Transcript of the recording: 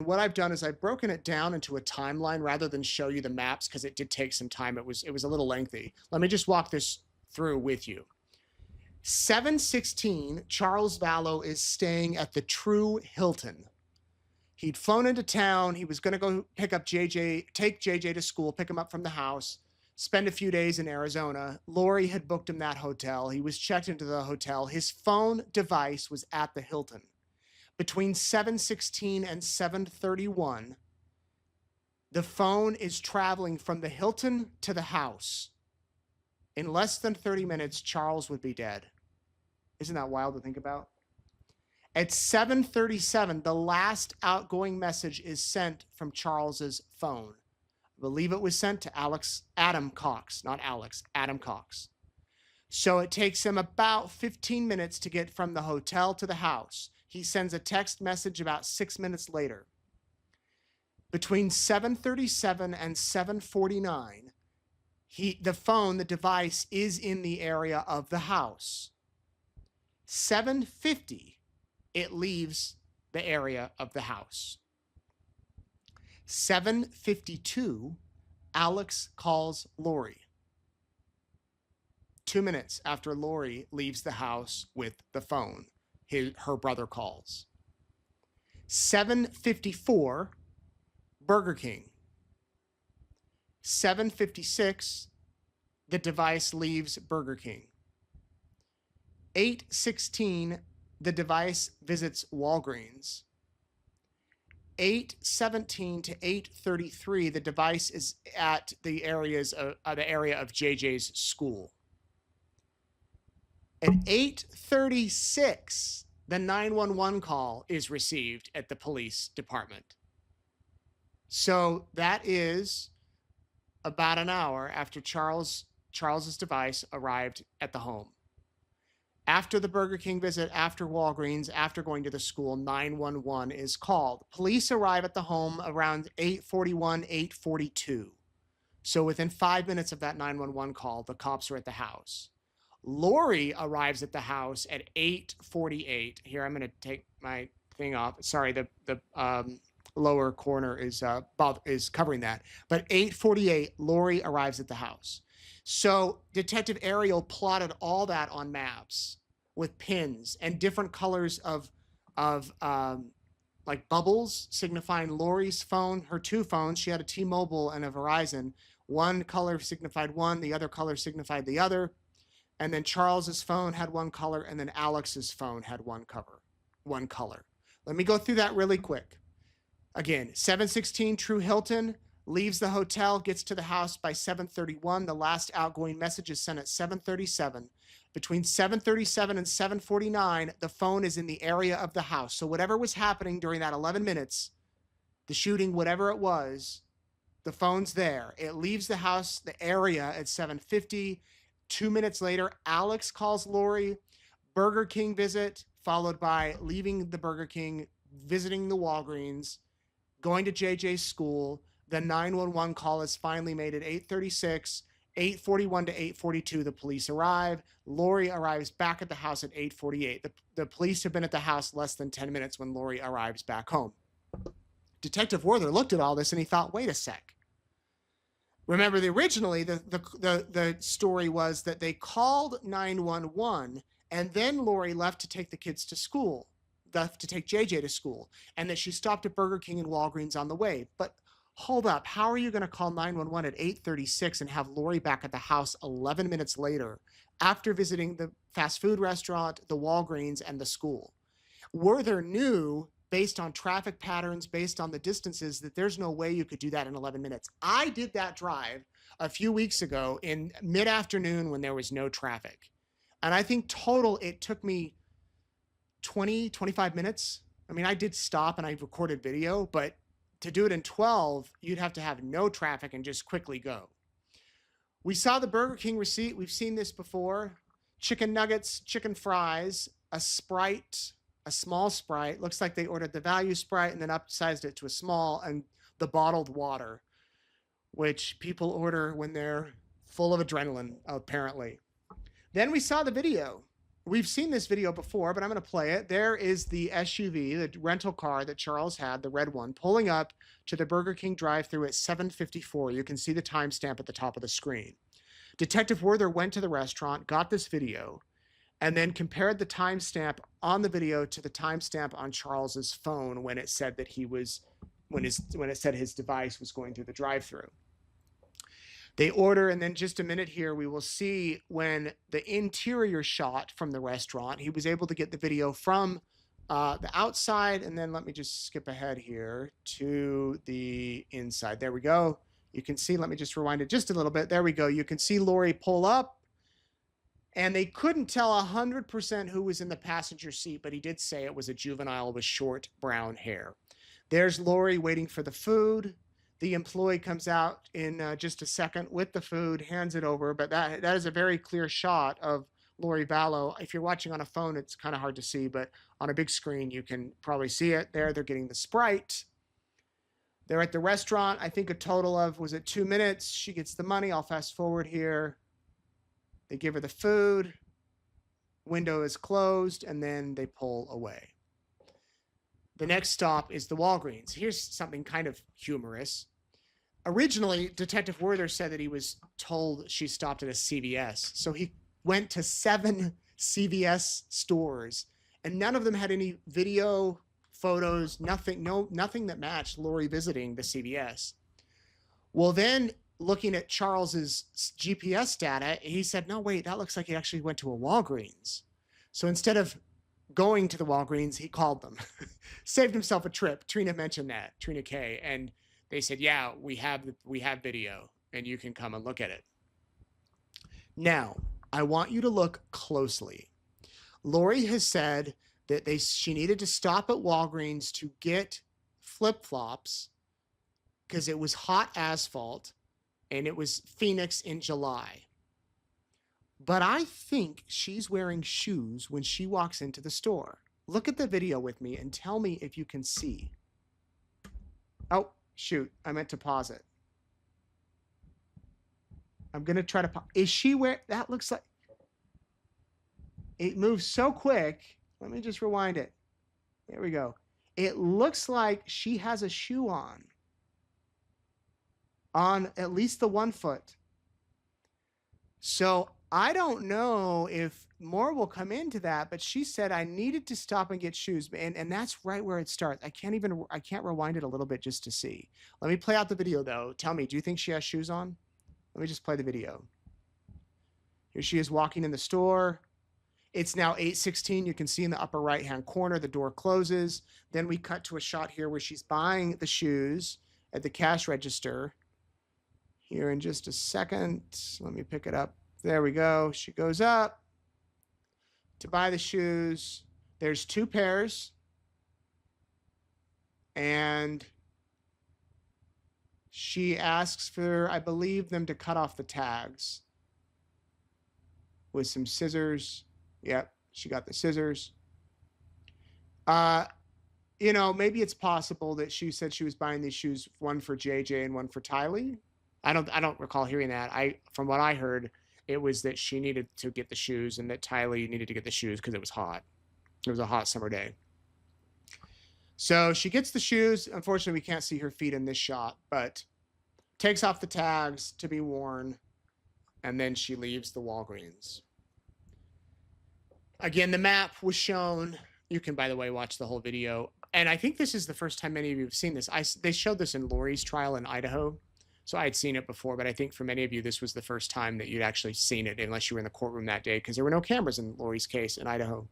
what I've done is I've broken it down into a timeline rather than show you the maps because it did take some time. It was a little lengthy. Let me just walk this through with you. 7:16, Charles Vallow is staying at the True Hilton. He'd flown into town. He was going to go pick up JJ, take JJ to school, pick him up from the house, spend a few days in Arizona. Lori had booked him that hotel. He was checked into the hotel. His phone device was at the Hilton. Between 7:16 and 7:31, the phone is traveling from the Hilton to the house. In less than 30 minutes, Charles would be dead. Isn't that wild to think about? At 7:37, the last outgoing message is sent from Charles's phone. I believe it was sent to Adam Cox, not Alex, Adam Cox. So it takes him about 15 minutes to get from the hotel to the house. He sends a text message about 6 minutes later. Between 7:37 and 7:49, the device is in the area of the house. 7:50, it leaves the area of the house. 7:52, Alex calls Lori. 2 minutes after Lori leaves the house with the phone, her brother calls. 7:54, Burger King. 7:56, the device leaves Burger King. 8:16, the device visits Walgreens. 8:17 to 8:33, the device is at the area of JJ's school. At 8:36, the 911 call is received at the police department. So that is about an hour after Charles's device arrived at the home. After the Burger King visit, after Walgreens, after going to the school, 911 is called. Police arrive at the home around 8:41, 8:42. So within 5 minutes of that 911 call, the cops are at the house. Lori arrives at the house at 8:48. Here, I'm going to take my thing off. Sorry, the lower corner is covering that. But 8:48, Lori arrives at the house. So Detective Ariel plotted all that on maps with pins and different colors of like bubbles signifying Lori's phone, her two phones. She had a T-Mobile and a Verizon. One color signified one, the other color signified the other. And then Charles's phone had one color, and then Alex's phone had one color. Let me go through that really quick. Again, 7:16, True Hilton, leaves the hotel, gets to the house by 7:31. The last outgoing message is sent at 7:37. Between 7:37 and 7:49, the phone is in the area of the house. So whatever was happening during that 11 minutes, the shooting, whatever it was, the phone's there. It leaves the house, the area at 7:50. 2 minutes later, Alex calls Lori. Burger King visit, followed by leaving the Burger King, visiting the Walgreens, going to JJ's school. The 911 call is finally made at 8:36. 8:41 to 8:42, the police arrive. Lori arrives back at the house at 8:48. The police have been at the house less than 10 minutes when Lori arrives back home. Detective Werther looked at all this and he thought, wait a sec. Remember, originally the story was that they called 911 and then Lori left to take the kids to school, left to take JJ to school, and that she stopped at Burger King and Walgreens on the way. But hold up, how are you going to call 911 at 8:36 and have Lori back at the house 11 minutes later after visiting the fast food restaurant, the Walgreens, and the school? Werther knew, based on traffic patterns, based on the distances, that there's no way you could do that in 11 minutes. I did that drive a few weeks ago in mid-afternoon when there was no traffic. And I think total it took me 20, 25 minutes. I mean, I did stop and I recorded video, but to do it in 12, you'd have to have no traffic and just quickly go. We saw the Burger King receipt. We've seen this before. Chicken nuggets, chicken fries, a Sprite, a small Sprite. Looks like they ordered the value Sprite and then upsized it to a small, and the bottled water, which people order when they're full of adrenaline, apparently. Then we saw the video we've seen this video before, but I'm going to play it. There is the SUV, the rental car that Charles had, the red one, pulling up to the Burger King drive-thru at 7:54. You can see the timestamp at the top of the screen. Detective Werther went to the restaurant, got this video, and then compared the timestamp on the video to the timestamp on Charles's phone when it said that he was when it said his device was going through the drive-thru. They order, and then just a minute here, we will see when the interior shot from the restaurant, he was able to get the video from the outside, and then let me just skip ahead here to the inside. There we go. You can see, let me just rewind it just a little bit. There we go. You can see Lori pull up, and they couldn't tell 100% who was in the passenger seat, but he did say it was a juvenile with short brown hair. There's Lori waiting for the food. The employee comes out in just a second with the food, hands it over, but that is a very clear shot of Lori Vallow. If you're watching on a phone, it's kind of hard to see, but on a big screen, you can probably see it there. They're getting the Sprite. They're at the restaurant. I think a total of, was it 2 minutes? She gets the money. I'll fast forward here. They give her the food. Window is closed, and then they pull away. The next stop is the Walgreens. Here's something kind of humorous. Originally, Detective Werther said that he was told she stopped at a CVS. So he went to 7 CVS stores, and none of them had any video, photos, nothing that matched Lori visiting the CVS. Well, then looking at Charles's GPS data, he said, no, wait, that looks like he actually went to a Walgreens. So instead of going to the Walgreens, he called them. Saved himself a trip. Trina mentioned that, Trina K. And they said, yeah, we have video, and you can come and look at it. Now, I want you to look closely. Lori has said that she needed to stop at Walgreens to get flip-flops because it was hot asphalt, and it was Phoenix in July. But I think she's wearing shoes when she walks into the store. Look at the video with me and tell me if you can see. Oh, shoot. I meant to pause it. I'm going to try to pause. Is she wearing... That looks like... It moves so quick. Let me just rewind it. There we go. It looks like she has a shoe on at least the 1 foot. So I don't know if more will come into that, but she said I needed to stop and get shoes, and that's right where it starts. I can't rewind it a little bit just to see. Let me play out the video though. Tell me, do you think she has shoes on? Let me just play the video. Here she is walking in the store. It's now 8:16. You can see in the upper right-hand corner, the door closes. Then we cut to a shot here where she's buying the shoes at the cash register. Here in just a second. Let me pick it up. There we go. She goes up to buy the shoes. There's 2 pairs. And she asks for, I believe, them to cut off the tags with some scissors. Yep, she got the scissors. You know, maybe it's possible that she said she was buying these shoes, one for JJ and one for Tylee. I don't recall hearing that. From what I heard, it was that she needed to get the shoes and that Tylee needed to get the shoes because it was hot. It was a hot summer day. So she gets the shoes. Unfortunately, we can't see her feet in this shot, but takes off the tags to be worn, and then she leaves the Walgreens. Again, the map was shown. You can, by the way, watch the whole video. And I think this is the first time many of you have seen this. They showed this in Lori's trial in Idaho. So I had seen it before, but I think for many of you, this was the first time that you'd actually seen it, unless you were in the courtroom that day, because there were no cameras in Lori's case in Idaho.